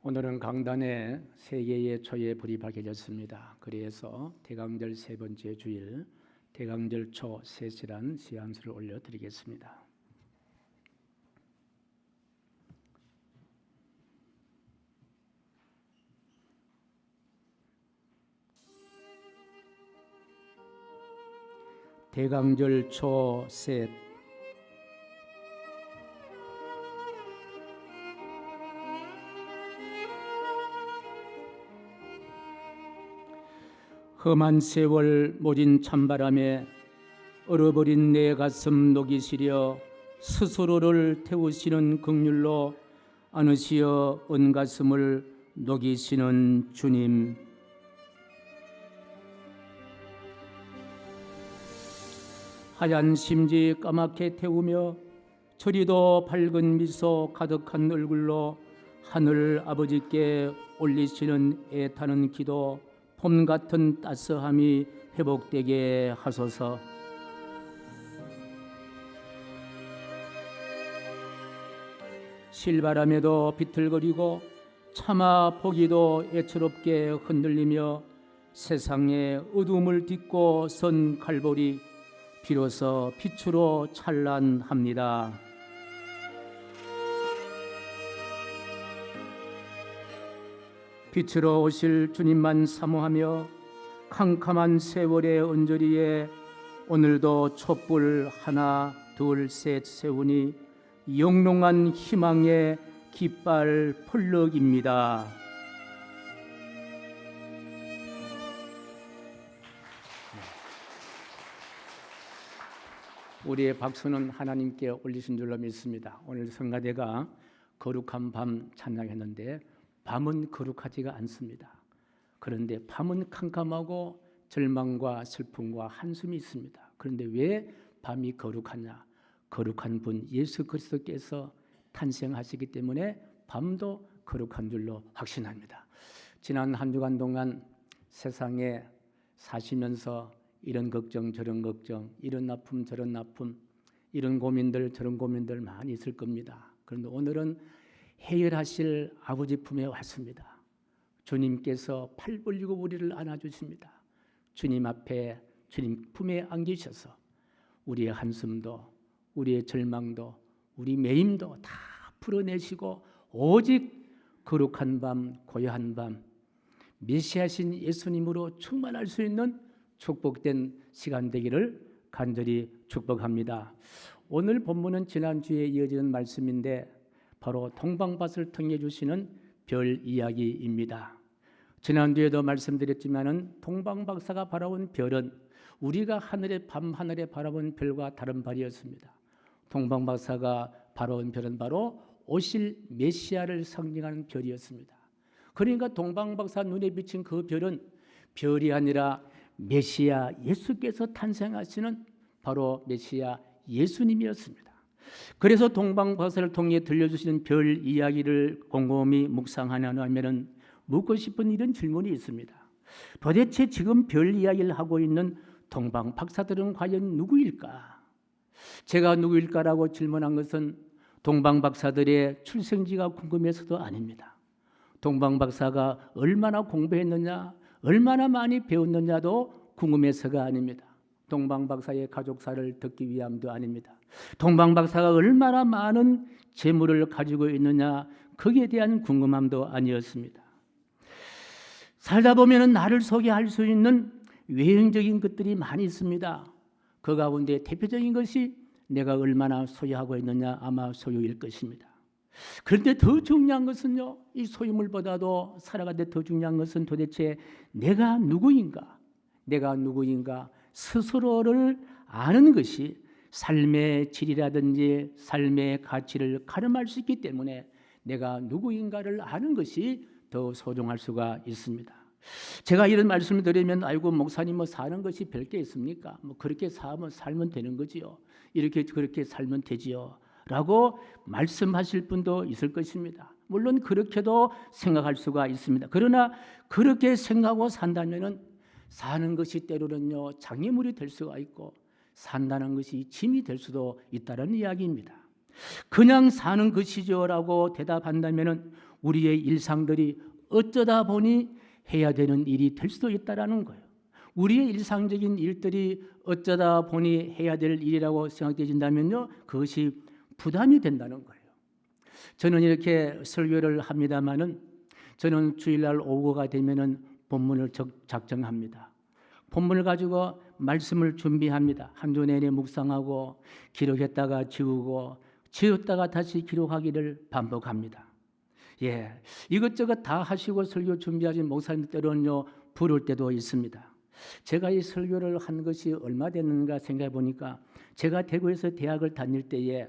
오늘은 강단에 세 개의 초에 불이 밝혀졌습니다. 그래서 대강절 세 번째 주일 대강절 초 세시란 시한수를 올려드리겠습니다. 대강절 초 셋 험한 세월 모진 찬바람에 얼어버린 내 가슴 녹이 시려 스스로를 태우시는 긍휼로 안으시어 온 가슴을 녹이시는 주님, 하얀 심지 까맣게 태우며 저리도 밝은 미소 가득한 얼굴로 하늘 아버지께 올리시는 애타는 기도, 봄 같은 따스함이 회복되게 하소서. 실바람에도 비틀거리고 차마 보기도 애처롭게 흔들리며 세상의 어둠을 딛고 선 갈보리 비로소 빛으로 찬란합니다. 빛으로 오실 주님만 사모하며 캄캄한 세월의 언저리에 오늘도 촛불 하나 둘 셋 세우니 영롱한 희망의 깃발 펄럭입니다. 우리의 박수는 하나님께 올리신 줄로 믿습니다. 오늘 성가대가 거룩한 밤 찬양했는데 밤은 거룩하지가 않습니다. 그런데 밤은 캄캄하고 절망과 슬픔과 한숨이 있습니다. 그런데 왜 밤이 거룩하냐? 거룩한 분 예수 그리스도께서 탄생하시기 때문에 밤도 거룩한 줄로 확신합니다. 지난 한 주간 동안 세상에 사시면서 이런 걱정 저런 걱정, 이런 아픔 저런 아픔, 이런 고민들 저런 고민들 많이 있을 겁니다. 그런데 오늘은 해결하실 아버지 품에 왔습니다. 주님께서 팔 벌리고 우리를 안아주십니다. 주님 앞에 주님 품에 안기셔서 우리의 한숨도 우리의 절망도 우리 매임도 다 풀어내시고 오직 거룩한 밤 고요한 밤 메시아신 예수님으로 충만할 수 있는 축복된 시간 되기를 간절히 축복합니다. 오늘 본문은 지난주에 이어지는 말씀인데 바로 동방밭을 통해 주시는 별 이야기입니다. 지난주에도 말씀드렸지만은 동방박사가 바라본 별은 우리가 밤하늘에 바라본 별과 다른 별이었습니다. 동방박사가 바라본 별은 바로 오실 메시아를 상징하는 별이었습니다. 그러니까 동방박사 눈에 비친 그 별은 별이 아니라 메시아 예수께서 탄생하시는 바로 메시아 예수님이었습니다. 그래서 동방박사를 통해 들려주시는 별 이야기를 곰곰이 묵상하면 묻고 싶은 이런 질문이 있습니다. 도대체 지금 별 이야기를 하고 있는 동방박사들은 과연 누구일까? 제가 누구일까라고 질문한 것은 동방박사들의 출생지가 궁금해서도 아닙니다. 동방박사가 얼마나 공부했느냐, 얼마나 많이 배웠느냐도 궁금해서가 아닙니다. 동방박사의 가족사를 듣기 위함도 아닙니다. 동방박사가 얼마나 많은 재물을 가지고 있느냐, 거기에 대한 궁금함도 아니었습니다. 살다 보면 나를 소개할 수 있는 외형적인 것들이 많이 있습니다. 그 가운데 대표적인 것이 내가 얼마나 소유하고 있느냐, 아마 소유일 것입니다. 그런데 더 중요한 것은요, 이 소유물보다도 살아가는데 더 중요한 것은 도대체 내가 누구인가 스스로를 아는 것이 삶의 질이라든지 삶의 가치를 가늠할 수 있기 때문에 내가 누구인가를 아는 것이 더 소중할 수가 있습니다. 제가 이런 말씀을 드리면 아이고 목사님 사는 것이 별게 있습니까? 그렇게 살면 되는 거지요. 이렇게 그렇게 살면 되지요. 라고 말씀하실 분도 있을 것입니다. 물론 그렇게도 생각할 수가 있습니다. 그러나 그렇게 생각하고 산다면은 사는 것이 때로는요 장애물이 될 수가 있고 산다는 것이 짐이 될 수도 있다는 이야기입니다. 그냥 사는 것이죠라고 대답한다면은 우리의 일상들이 어쩌다 보니 해야 되는 일이 될 수도 있다라는 거예요. 우리의 일상적인 일들이 어쩌다 보니 해야 될 일이라고 생각되진다면요, 그것이 부담이 된다는 거예요. 저는 이렇게 설교를 합니다마는 저는 주일날 오후가 되면은 본문을 작정합니다. 본문을 가지고 말씀을 준비합니다. 한 주 내내 묵상하고 기록했다가 지우고 지웠다가 다시 기록하기를 반복합니다. 이것저것 다 하시고 설교 준비하신 목사님 때로는요, 부를 때도 있습니다. 제가 이 설교를 한 것이 얼마 됐는가 생각해 보니까 제가 대구에서 대학을 다닐 때에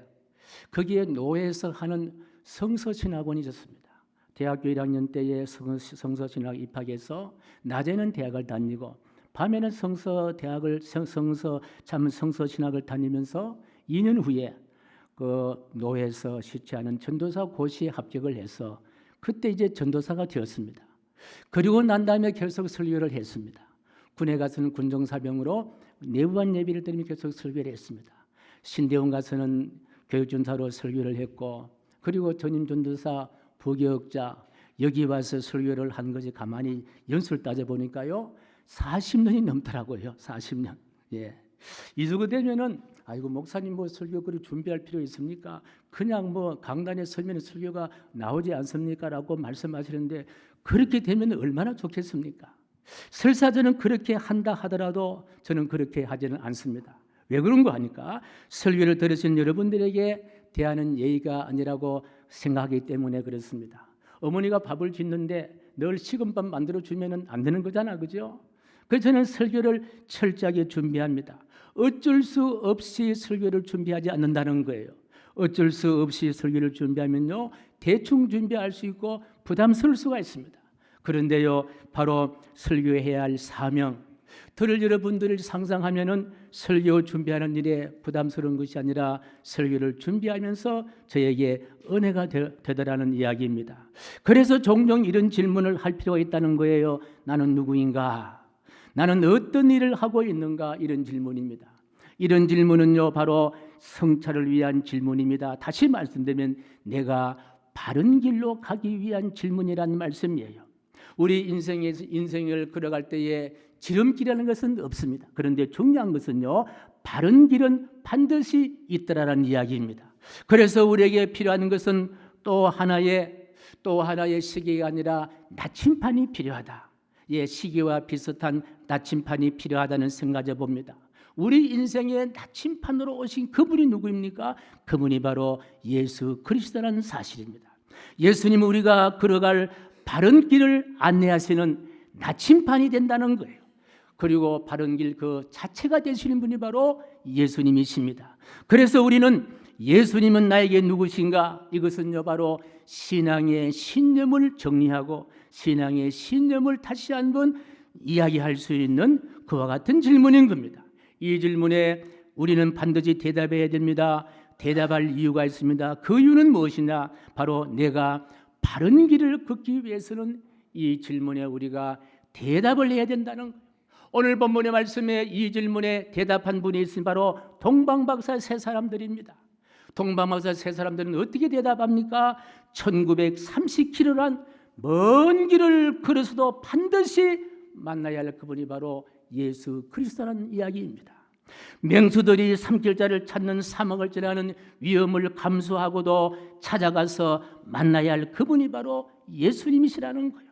거기에 노회에서 하는 성서신학원이 있었습니다. 대학교 1학년 때에 성서신학 입학해서 낮에는 대학을 다니고 밤에는 성서신학을 다니면서 2년 후에 그 노회에서 시취하는 전도사 고시에 합격을 해서 그때 이제 전도사가 되었습니다. 그리고 난 다음에 계속 설교를 했습니다. 군에 가서는 군종사병으로 내부반 예비를 드리며 계속 설교를 했습니다. 신대원 가서는 교육전사로 설교를 했고, 그리고 전임 전도사 부교육자 여기 와서 설교를 한 것이 가만히 연수를 따져보니까요 40년이 넘더라고요. 40년. 이 정도 되면은 아이고 목사님 뭐 설교 그리 준비할 필요 있습니까? 그냥 뭐 강단에 서면 설교가 나오지 않습니까? 라고 말씀하시는데 그렇게 되면 얼마나 좋겠습니까? 설사 저는 그렇게 한다 하더라도 저는 그렇게 하지는 않습니다. 왜 그런 거 하니까 설교를 들으신 여러분들에게 대하는 예의가 아니라고 생각하기 때문에 그렇습니다. 어머니가 밥을 짓는데 늘 식은 밥 만들어 주면은 안 되는 거잖아, 그죠? 그래서 저는 설교를 철저하게 준비합니다. 어쩔 수 없이 설교를 준비하지 않는다는 거예요. 어쩔 수 없이 설교를 준비하면요 대충 준비할 수 있고 부담스러울 수가 있습니다. 그런데요 바로 설교해야 할 사명, 들을 여러분들을 상상하면은 설교 준비하는 일에 부담스러운 것이 아니라 설교를 준비하면서 저에게 은혜가 되더라는 이야기입니다. 그래서 종종 이런 질문을 할 필요가 있다는 거예요. 나는 누구인가? 나는 어떤 일을 하고 있는가? 이런 질문입니다. 이런 질문은요 바로 성찰을 위한 질문입니다. 다시 말씀드리면 내가 바른 길로 가기 위한 질문이라는 말씀이에요. 우리 인생을 걸어갈 때에 지름길이라는 것은 없습니다. 그런데 중요한 것은요 바른 길은 반드시 있더라라는 이야기입니다. 그래서 우리에게 필요한 것은 또 하나의 시기가 아니라 나침판이 필요하다. 시기와 비슷한 나침판이 필요하다는 생각해 봅니다. 우리 인생의 나침판으로 오신 그분이 누구입니까? 그분이 바로 예수 그리스도라는 사실입니다. 예수님은 우리가 걸어갈 바른 길을 안내하시는 나침판이 된다는 거예요. 그리고 바른 길 그 자체가 되시는 분이 바로 예수님이십니다. 그래서 우리는 예수님은 나에게 누구신가? 이것은요 바로 신앙의 신념을 정리하고 신앙의 신념을 다시 한번 이야기할 수 있는 그와 같은 질문인 겁니다. 이 질문에 우리는 반드시 대답해야 됩니다. 대답할 이유가 있습니다. 그 이유는 무엇이냐? 바로 내가 바른 길을 걷기 위해서는 이 질문에 우리가 대답을 해야 된다는 거예요. 오늘 본문의 말씀에 이 질문에 대답한 분이 있으니 바로 동방박사 세 사람들입니다. 동방박사 세 사람들은 어떻게 대답합니까? 1930km란 먼 길을 걸어서도 반드시 만나야 할 그분이 바로 예수 그리스도라는 이야기입니다. 맹수들이 산길자를 찾는 사막을 지나는 위험을 감수하고도 찾아가서 만나야 할 그분이 바로 예수님이시라는 거예요.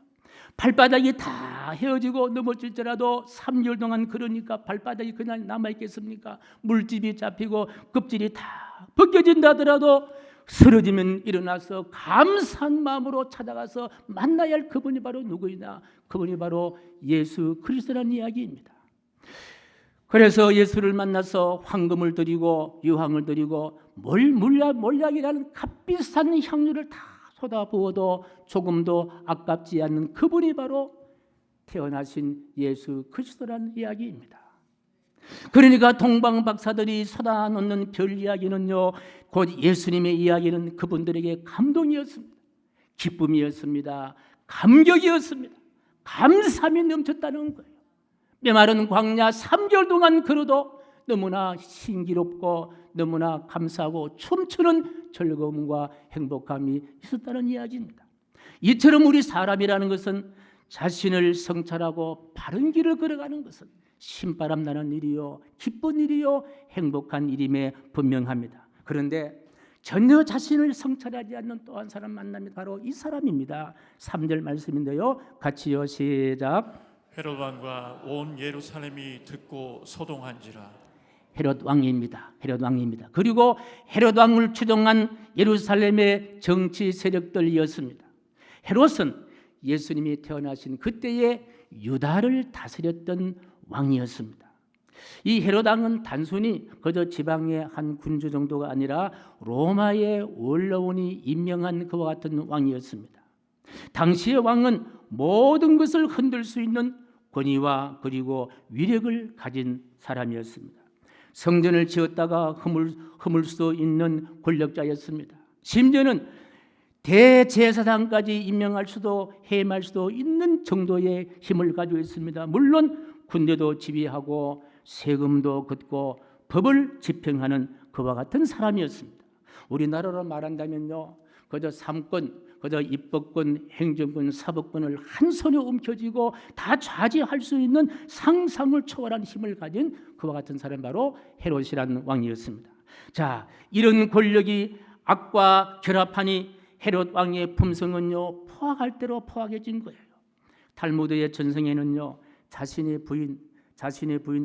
발바닥이 다 헤어지고 넘어질지라도 3개월 동안 그러니까 발바닥이 그냥 남아있겠습니까? 물집이 잡히고 껍질이 다 벗겨진다 하더라도 쓰러지면 일어나서 감사한 마음으로 찾아가서 만나야 할 그분이 바로 누구이냐? 그분이 바로 예수 그리스도라는 이야기입니다. 그래서 예수를 만나서 황금을 드리고 유황을 드리고 몰약이라는 값비싼 향유를 다 쏟아부어도 조금도 아깝지 않는 그분이 바로 태어나신 예수 그리스도라는 이야기입니다. 그러니까 동방박사들이 쏟아놓는 별 이야기는요 곧 예수님의 이야기는 그분들에게 감동이었습니다. 기쁨이었습니다. 감격이었습니다. 감사함이 넘쳤다는 거예요. 메마른 광야 3개월 동안 걸어도 너무나 신기롭고 너무나 감사하고 춤추는 즐거움과 행복함이 있었다는 이야기입니다. 이처럼 우리 사람이라는 것은 자신을 성찰하고 바른 길을 걸어가는 것은 신바람 나는 일이요, 기쁜 일이요, 행복한 일임에 분명합니다. 그런데 전혀 자신을 성찰하지 않는 또 한 사람 만남이 바로 이 사람입니다. 3절 말씀인데요, 같이요, 시작. 헤롯 왕과 온 예루살렘이 듣고 소동한지라. 헤롯 왕입니다. 헤롯 왕입니다. 그리고 헤롯 왕을 추종한 예루살렘의 정치 세력들이었습니다. 헤롯은 예수님이 태어나신 그때의 유다를 다스렸던 왕이었습니다. 이 헤롯 왕은 단순히 그저 지방의 한 군주 정도가 아니라 로마의 원로원이 임명한 그와 같은 왕이었습니다. 당시의 왕은 모든 것을 흔들 수 있는 권위와 그리고 위력을 가진 사람이었습니다. 성전을 지었다가 허물 수 있는 권력자였습니다. 심지어는 대제사장까지 임명할 수도 해임할 수도 있는 정도의 힘을 가지고 있습니다. 물론 군대도 지휘하고 세금도 걷고 법을 집행하는 그와 같은 사람이었습니다. 우리나라로 말한다면요, 그저 삼권, 그저 입법권, 행정권, 사법권을 한 손에 움켜쥐고 다 좌지할 수 있는 상상을 초월한 힘을 가진 그와 같은 사람 바로 헤롯이라는 왕이었습니다. 자, 이런 권력이 악과 결합하니 헤롯 왕의 품성은요, 포악할 대로 포악해진 거예요. 탈무드의 전성에는요, 자신의 부인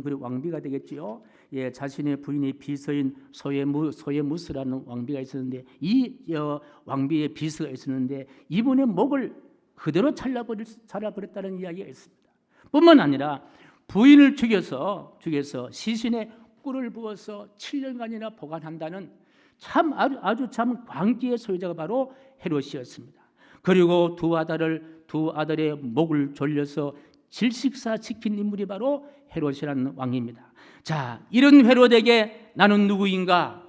그리고 왕비가 되겠지요. 예, 자신의 부인의 비서인 소예무스라는 왕비가 있었는데 이 왕비의 비서가 있었는데 이분의 목을 그대로 잘라버렸다는 이야기가 있습니다. 뿐만 아니라 부인을 죽여서 시신에 꿀을 부어서 7년간이나 보관한다는 아주 광기의 소유자가 바로 헤롯이었습니다. 그리고 두 아들의 목을 졸려서 질식사 시킨 인물이 바로 헤롯이라는 왕입니다. 자, 이런 헤롯에게 나는 누구인가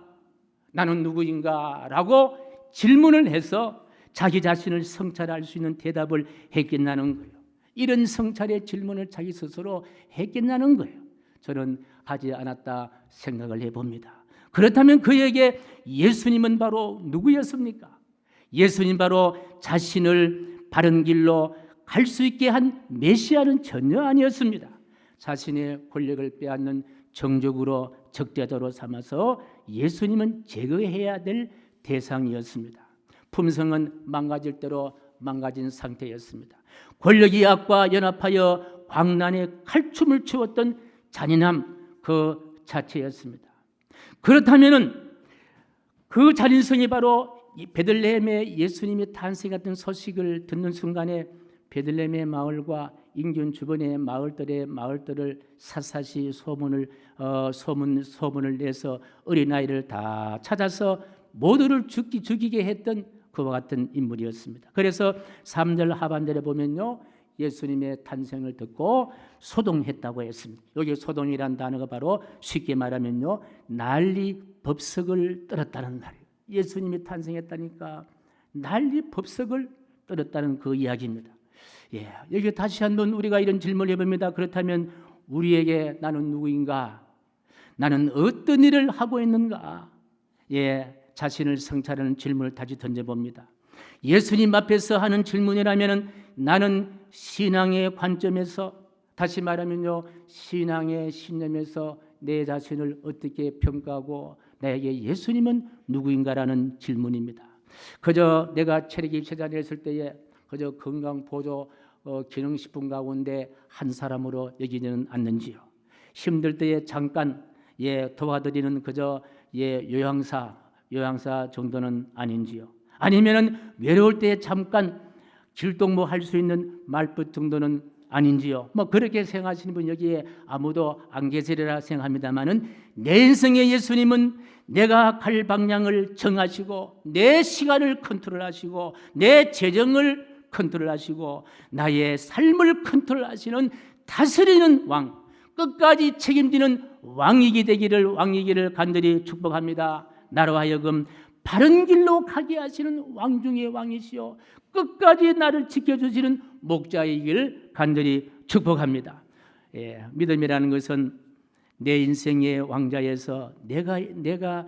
라고 질문을 해서 자기 자신을 성찰할 수 있는 대답을 했겠냐는 거예요. 이런 성찰의 질문을 자기 스스로 했겠냐는 거예요. 저는 하지 않았다 생각을 해봅니다. 그렇다면 그에게 예수님은 바로 누구였습니까? 예수님 바로 자신을 바른 길로 갈 수 있게 한 메시아는 전혀 아니었습니다. 자신의 권력을 빼앗는 정적으로 적대자로 삼아서 예수님은 제거해야 될 대상이었습니다. 품성은 망가질 대로 망가진 상태였습니다. 권력이 악과 연합하여 광란의 칼춤을 추었던 잔인함 그 자체였습니다. 그렇다면은 그 잔인성이 바로 베들레헴에 예수님이 탄생했던 소식을 듣는 순간에 베들레헴의 마을과 인근 주변의 마을들을 샅샅이 소문을 내서 어린아이를 다 찾아서 모두를 죽이게 했던 그와 같은 인물이었습니다. 그래서 3절 하반절에 보면요, 예수님의 탄생을 듣고 소동했다고 했습니다. 여기 소동이란 단어가 바로 쉽게 말하면요, 난리 법석을 떨었다는 말이에요. 예수님이 탄생했다니까 난리 법석을 떨었다는 그 이야기입니다. 예, 여기 다시 한번 우리가 이런 질문을 해봅니다. 그렇다면 우리에게 나는 누구인가? 나는 어떤 일을 하고 있는가? 예, 자신을 성찰하는 질문을 다시 던져봅니다. 예수님 앞에서 하는 질문이라면 나는 신앙의 관점에서, 다시 말하면요, 신앙의 신념에서 내 자신을 어떻게 평가하고 나에게 예수님은 누구인가라는 질문입니다. 그저 내가 체력이 최단했을 때에 그저 건강보조 기능식품 가운데 한 사람으로 여기지는 않는지요. 힘들 때에 잠깐 도와드리는 그저 요양사 정도는 아닌지요. 아니면은 외로울 때에 잠깐 길동무 할 수 있는 말벗 정도는 아닌지요. 뭐 그렇게 생각하시는 분 여기에 아무도 안 계시리라 생각합니다만은 내 인생의 예수님은 내가 갈 방향을 정하시고 내 시간을 컨트롤하시고 내 재정을 컨트롤하시고 나의 삶을 컨트롤하시는 다스리는 왕, 끝까지 책임지는 왕이기를 간절히 축복합니다. 나로 하여금 바른 길로 가게 하시는 왕 중의 왕이시요 끝까지 나를 지켜주시는 목자이기를 간절히 축복합니다. 예, 믿음이라는 것은 내 인생의 왕자에서 내가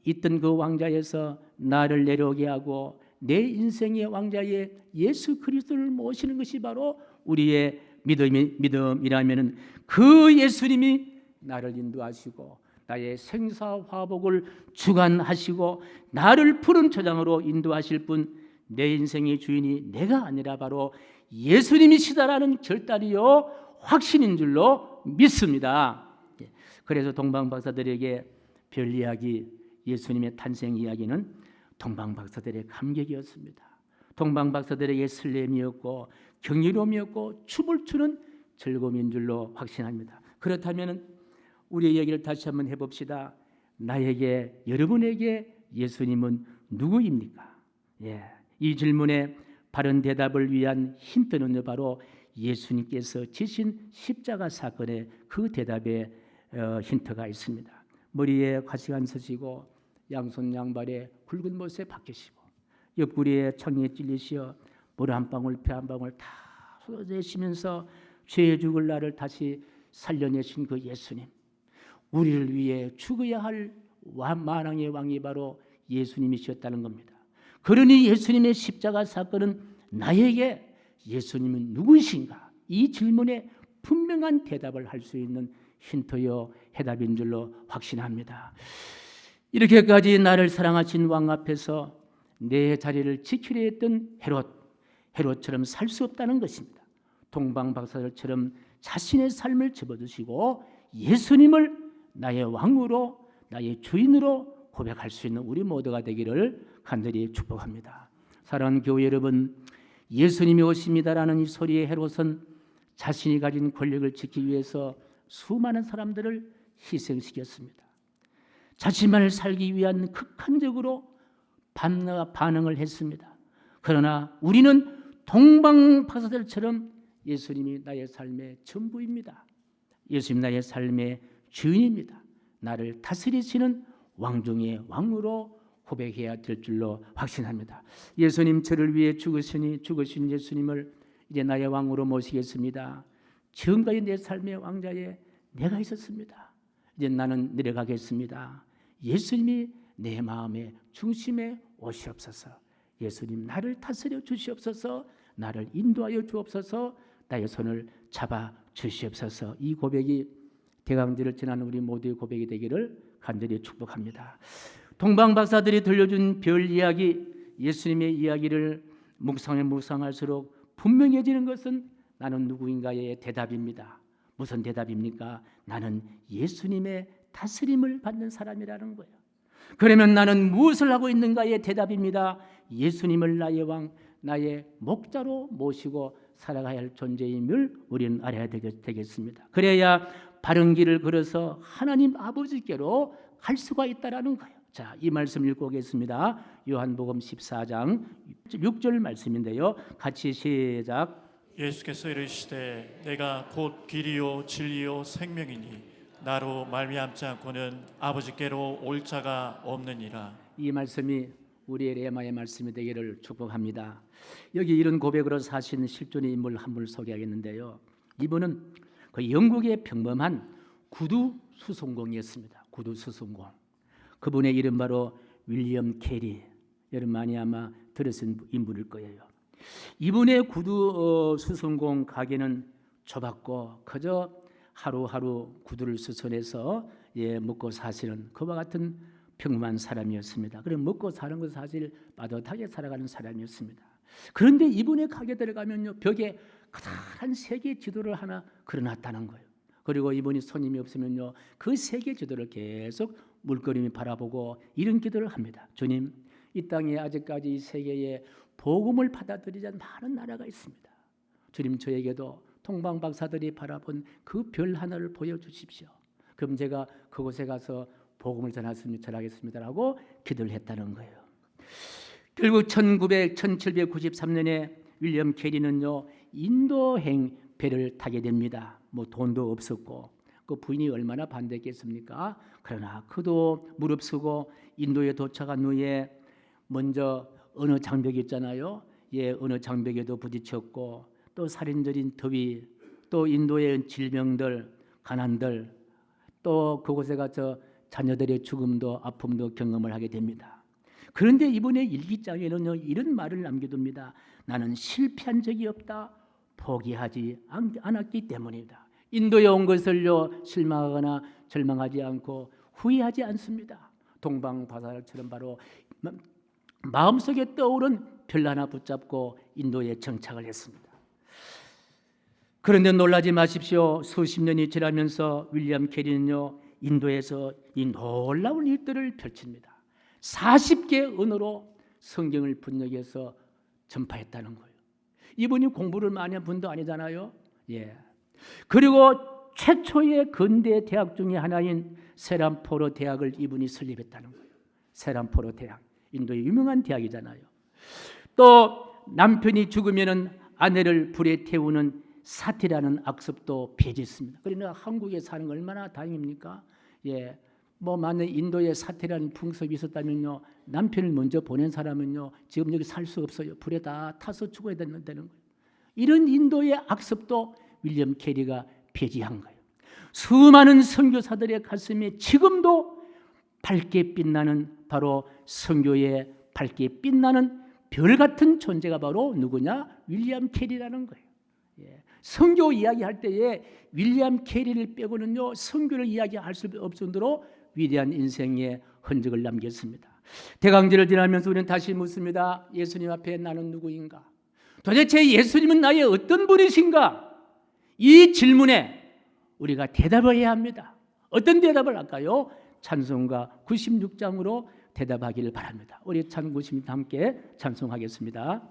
있던 그 왕자에서 나를 내려오게 하고 내 인생의 왕자의 예수 그리스도를 모시는 것이 바로 우리의 믿음이라면 그 예수님이 나를 인도하시고 나의 생사화복을 주관하시고 나를 푸른 초장으로 인도하실 분, 내 인생의 주인이 내가 아니라 바로 예수님이시다라는 결단이요 확신인 줄로 믿습니다. 그래서 동방박사들에게 별 이야기, 예수님의 탄생 이야기는 동방박사들의 감격이었습니다. 동방박사들에게 설렘이었고 경이로움이었고 춤을 추는 즐거움인 줄로 확신합니다. 그렇다면 우리의 얘기를 다시 한번 해봅시다. 나에게, 여러분에게 예수님은 누구입니까? 이 질문에 바른 대답을 위한 힌트는 바로 예수님께서 지신 십자가 사건의 그 대답에 힌트가 있습니다. 머리에 가시관 서시고 양손 양발에 굵은 못에 박히시고 옆구리에 창에 찔리시어 물 한 방울 피 한 방울 다 쏟아내시면서 죄 죽을 나를 다시 살려내신 그 예수님, 우리를 위해 죽어야 할 만왕의 왕이 바로 예수님이셨다는 겁니다. 그러니 예수님의 십자가 사건은 나에게 예수님은 누구신가? 이 질문에 분명한 대답을 할 수 있는 힌트요 해답인 줄로 확신합니다. 이렇게까지 나를 사랑하신 왕 앞에서 내 자리를 지키려 했던 헤롯처럼 살 수 없다는 것입니다. 동방박사들처럼 자신의 삶을 접어두시고 예수님을 나의 왕으로, 나의 주인으로 고백할 수 있는 우리 모두가 되기를 간절히 축복합니다. 사랑하는 교회 여러분, 예수님이 오십니다라는 이 소리의 헤롯은 자신이 가진 권력을 지키기 위해서 수많은 사람들을 희생시켰습니다. 자신만을 살기 위한 극한적으로 반응을 했습니다. 그러나 우리는 동방박사들처럼 예수님이 나의 삶의 전부입니다. 예수님 나의 삶의 주인입니다. 나를 다스리시는 왕 중의 왕으로 고백해야 될 줄로 확신합니다. 예수님 저를 위해 죽으신 예수님을 이제 나의 왕으로 모시겠습니다. 지금까지 내 삶의 왕자에 내가 있었습니다. 이제 나는 내려가겠습니다. 예수님이 내 마음의 중심에 오시옵소서. 예수님 나를 다스려 주시옵소서. 나를 인도하여 주옵소서. 나의 손을 잡아 주시옵소서. 이 고백이 대강들을 지나는 우리 모두의 고백이 되기를 간절히 축복합니다. 동방박사들이 들려준 별 이야기, 예수님의 이야기를 묵상할수록 분명해지는 것은 나는 누구인가의 대답입니다. 무슨 대답입니까? 나는 예수님의 다스림을 받는 사람이라는 거예요. 그러면 나는 무엇을 하고 있는가의 대답입니다. 예수님을 나의 왕, 나의 목자로 모시고 살아가야 할 존재임을 우리는 알아야 되겠습니다. 그래야 바른 길을 걸어서 하나님 아버지께로 갈 수가 있다라는 거예요. 자, 이 말씀 읽고 오겠습니다. 요한복음 14장 6절 말씀인데요. 같이 시작. 예수께서 이르시되 내가 곧 길이요 진리요 생명이니 나로 말미암지 않고는 아버지께로 올 자가 없느니라. 이 말씀이 우리의 레마의 말씀이 되기를 축복합니다. 여기 이런 고백으로 사신 실존의 인물 한 분을 소개하겠는데요. 이분은 그 영국의 평범한 구두 수송공이었습니다. 구두 수송공. 그분의 이름 바로 윌리엄 캐리. 여러분 많이 아마 들으신 인물일 거예요. 이분의 구두 수송공 가게는 좁았고 그저 하루하루 구두를 수선해서 먹고 사시는 그와 같은 평범한 사람이었습니다. 그래 먹고 사는 것은 사실 빠듯하게 살아가는 사람이었습니다. 그런데 이분의 가게 들어가면요 벽에 커다란 세계 지도를 하나 그려놨다는 거예요. 그리고 이분이 손님이 없으면요 그 세계 지도를 계속 물끄러미 바라보고 이런 기도를 합니다. 주님, 이 땅에 아직까지 이 세계에 복음을 받아들이지 않은 많은 나라가 있습니다. 주님, 저에게도 동방박사들이 바라본 그 별 하나를 보여주십시오. 그럼 제가 그곳에 가서 복음을 전하겠습니다라고 기도를 했다는 거예요. 결국 1793년에 윌리엄 캐리는요 인도행 배를 타게 됩니다. 뭐 돈도 없었고 그 부인이 얼마나 반대했겠습니까? 그러나 그도 무릅쓰고 인도에 도착한 후에 먼저 어느 장벽이 있잖아요. 어느 장벽에도 부딪혔고 또 살인적인 더위, 또 인도의 질병들, 가난들, 또 그곳에 가서 자녀들의 죽음도 아픔도 경험을 하게 됩니다. 그런데 이번에 일기장에는요 이런 말을 남겨둡니다. 나는 실패한 적이 없다. 포기하지 않았기 때문이다. 인도에 온 것을요 실망하거나 절망하지 않고 후회하지 않습니다. 동방바다처럼 바로 마음속에 떠오른 별 하나 붙잡고 인도에 정착을 했습니다. 그런데 놀라지 마십시오. 수십 년이 지나면서 윌리엄 캐리는요 인도에서 이 놀라운 일들을 펼칩니다. 40개 언어로 성경을 번역해서 전파했다는 거예요. 이분이 공부를 많이 한 분도 아니잖아요. 예. 그리고 최초의 근대 대학 중에 하나인 세람포로 대학을 이분이 설립했다는 거예요. 세람포로 대학, 인도의 유명한 대학이잖아요. 또 남편이 죽으면은 아내를 불에 태우는 사티라는 악습도 폐지했습니다. 그러나 한국에 사는 거 얼마나 다행입니까? 예. 뭐 만약 인도에 사태라는 풍습이 있었다면요 남편을 먼저 보낸 사람은요 지금 여기 살 수 없어요. 불에 다 타서 죽어야 되는 거예요. 이런 인도의 악습도 윌리엄 캐리가 폐지한 거예요. 수많은 선교사들의 가슴에 지금도 밝게 빛나는 바로 선교의 밝게 빛나는 별 같은 존재가 바로 누구냐? 윌리엄 캐리라는 거예요. 예. 선교 이야기할 때에 윌리엄 캐리를 빼고는요 선교를 이야기할 수 없을 정도로 위대한 인생의 흔적을 남겼습니다. 대강제를 지나면서 우리는 다시 묻습니다. 예수님 앞에 나는 누구인가? 도대체 예수님은 나의 어떤 분이신가? 이 질문에 우리가 대답을 해야 합니다. 어떤 대답을 할까요? 찬송가 96장으로 대답하기를 바랍니다. 우리 찬 96장 함께 찬송하겠습니다.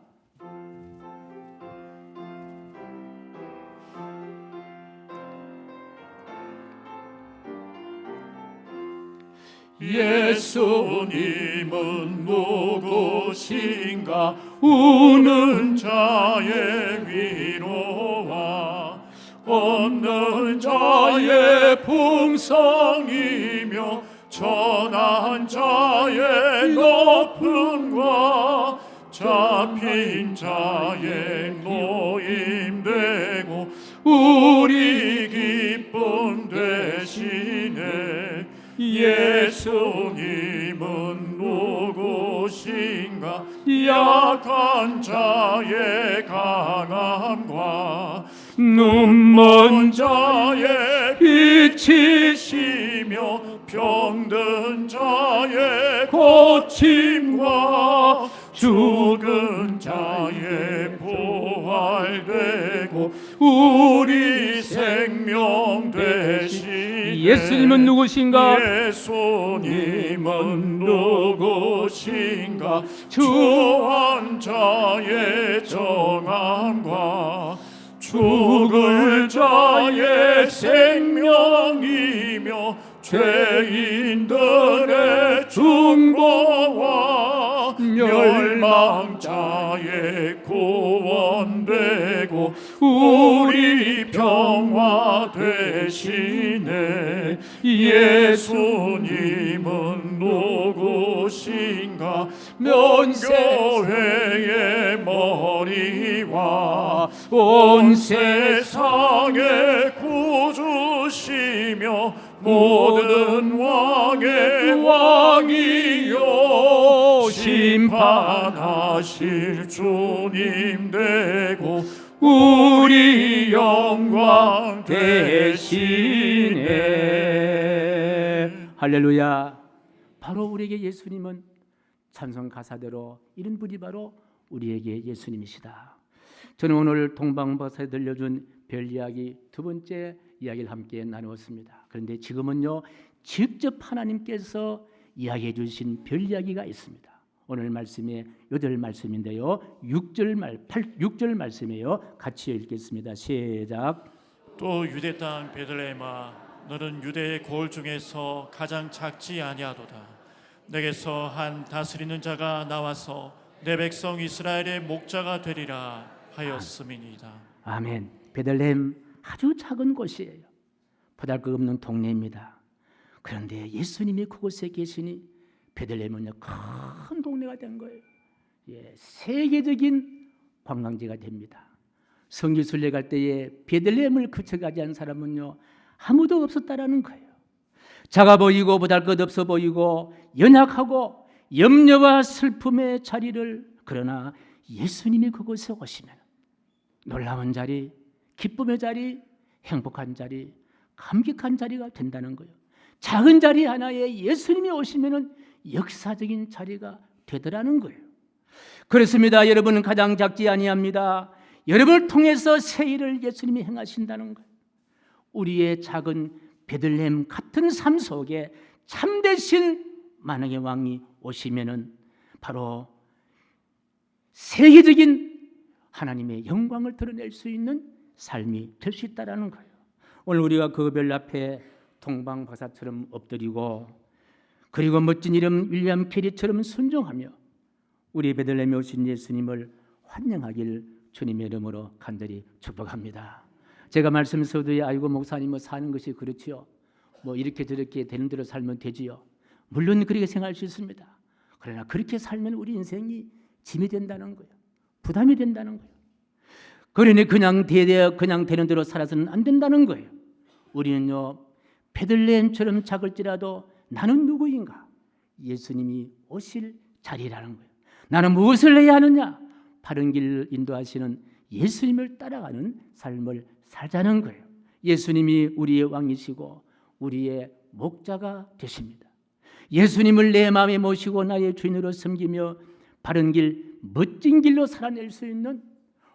예수님은 누구신가? 우는 자의 위로와 없는 자의 풍성이며 천한 자의 높음과 잡힌 자의 노임되고 우리 기쁨 되시네. 예수님은 누구신가? 약한 자의 강함과 눈먼 자의 빛이시며 병든 자의 고침과 죽은 자의 부활되고 우리 생명 되시네. 예수님은 누구신가? 예수님은 누구신가? 주한 자의 정함과 죽을 자의 생명이며 죄인들의 중보와 멸망자의 구원되고 우리 평화 되시네. 예수님은 누구신가? 면교회의 머리와 온 세상의 구주시며 모든 왕의 왕이요 심판하실 주님 되고 우리 영광 되시네. 할렐루야. 바로 우리에게 예수님은 찬송 가사대로 이런 분이 바로 우리에게 예수님이시다. 저는 오늘 동방바다에 들려준 별 이야기 두 번째 이야기를 함께 나누었습니다. 그런데 지금은요 직접 하나님께서 이야기해 주신 별 이야기가 있습니다. 오늘 말씀의 8말씀인데요 6절 말씀이에요. 같이 읽겠습니다. 시작. 또 유대 땅 베들레헴아 너는 유대의 고을 중에서 가장 작지 아니하도다. 내게서 한 다스리는 자가 나와서 내 백성 이스라엘의 목자가 되리라 하였음이니이다. 아멘. 베들레헴 아주 작은 곳이에요. 보잘것없는 동네입니다. 그런데 예수님이 그곳에 계시니 베들레헴은요 큰 동네가 된 거예요. 예, 세계적인 관광지가 됩니다. 성지순례 갈 때에 베들레헴을 거쳐가지 않은 사람은요 아무도 없었다라는 거예요. 작아 보이고 보잘것없어 보이고 연약하고 염려와 슬픔의 자리를, 그러나 예수님이 그곳에 오시면 놀라운 자리, 기쁨의 자리, 행복한 자리, 감격한 자리가 된다는 거예요. 작은 자리 하나에 예수님이 오시면 역사적인 자리가 되더라는 거예요. 그렇습니다. 여러분은 가장 작지 아니합니다. 여러분을 통해서 새 일을 예수님이 행하신다는 거예요. 우리의 작은 베들레헴 같은 삶 속에 참되신 만왕의 왕이 오시면은 바로 세계적인 하나님의 영광을 드러낼 수 있는 삶이 될 수 있다라는 거예요. 오늘 우리가 그 별 앞에 동방박사처럼 엎드리고, 그리고 멋진 이름 윌리엄 캐리처럼 순종하며 우리 베들레헴에 오신 예수님을 환영하길 주님의 이름으로 간절히 축복합니다. 제가 말씀에서도 아이고 목사님 뭐 사는 것이 그렇지요, 뭐 이렇게 저렇게 되는 대로 살면 되지요. 물론 그렇게 생각할 수 있습니다. 그러나 그렇게 살면 우리 인생이 짐이 된다는 거예요. 부담이 된다는 거예요. 그러니 그냥 되는 대로 살아서는 안 된다는 거예요. 우리는요, 베들레헴처럼 작을지라도 나는 누구인가? 예수님이 오실 자리라는 거예요. 나는 무엇을 해야 하느냐? 바른 길을 인도하시는 예수님을 따라가는 삶을 살자는 거예요. 예수님이 우리의 왕이시고 우리의 목자가 되십니다. 예수님을 내 마음에 모시고 나의 주인으로 섬기며 바른 길, 멋진 길로 살아낼 수 있는,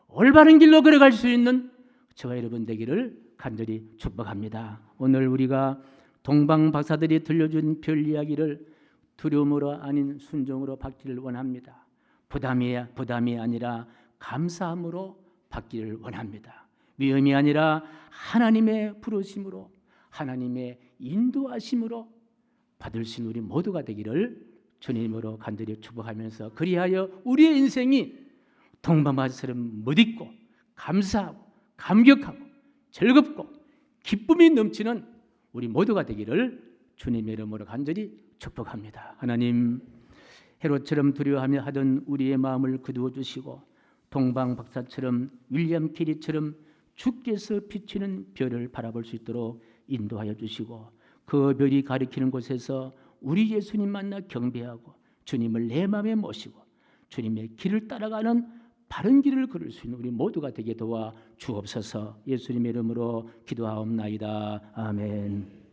올바른 길로 걸어갈 수 있는 저와 여러분 되기를 간절히 축복합니다. 오늘 우리가 동방박사들이 들려준 별 이야기를 두려움으로 아닌 순종으로 받기를 원합니다. 부담이 아니라 감사함으로 받기를 원합니다. 위험이 아니라 하나님의 부르심으로, 하나님의 인도하심으로 받을 수 있는 우리 모두가 되기를 주님으로 간절히 축복하면서, 그리하여 우리의 인생이 동방박사처럼 멋있고 감사하고 감격하고 즐겁고 기쁨이 넘치는 우리 모두가 되기를 주님의 이름으로 간절히 축복합니다. 하나님, 헤롯처럼 두려워하며 하던 우리의 마음을 거두어 주시고 동방박사처럼 윌리엄 캐리처럼 주께서 비치는 별을 바라볼 수 있도록 인도하여 주시고, 그 별이 가리키는 곳에서 우리 예수님 만나 경배하고 주님을 내 마음에 모시고 주님의 길을 따라가는 바른 길을 걸을 수 있는 우리 모두가 되게 도와 주옵소서. 예수님의 이름으로 기도하옵나이다. 아멘.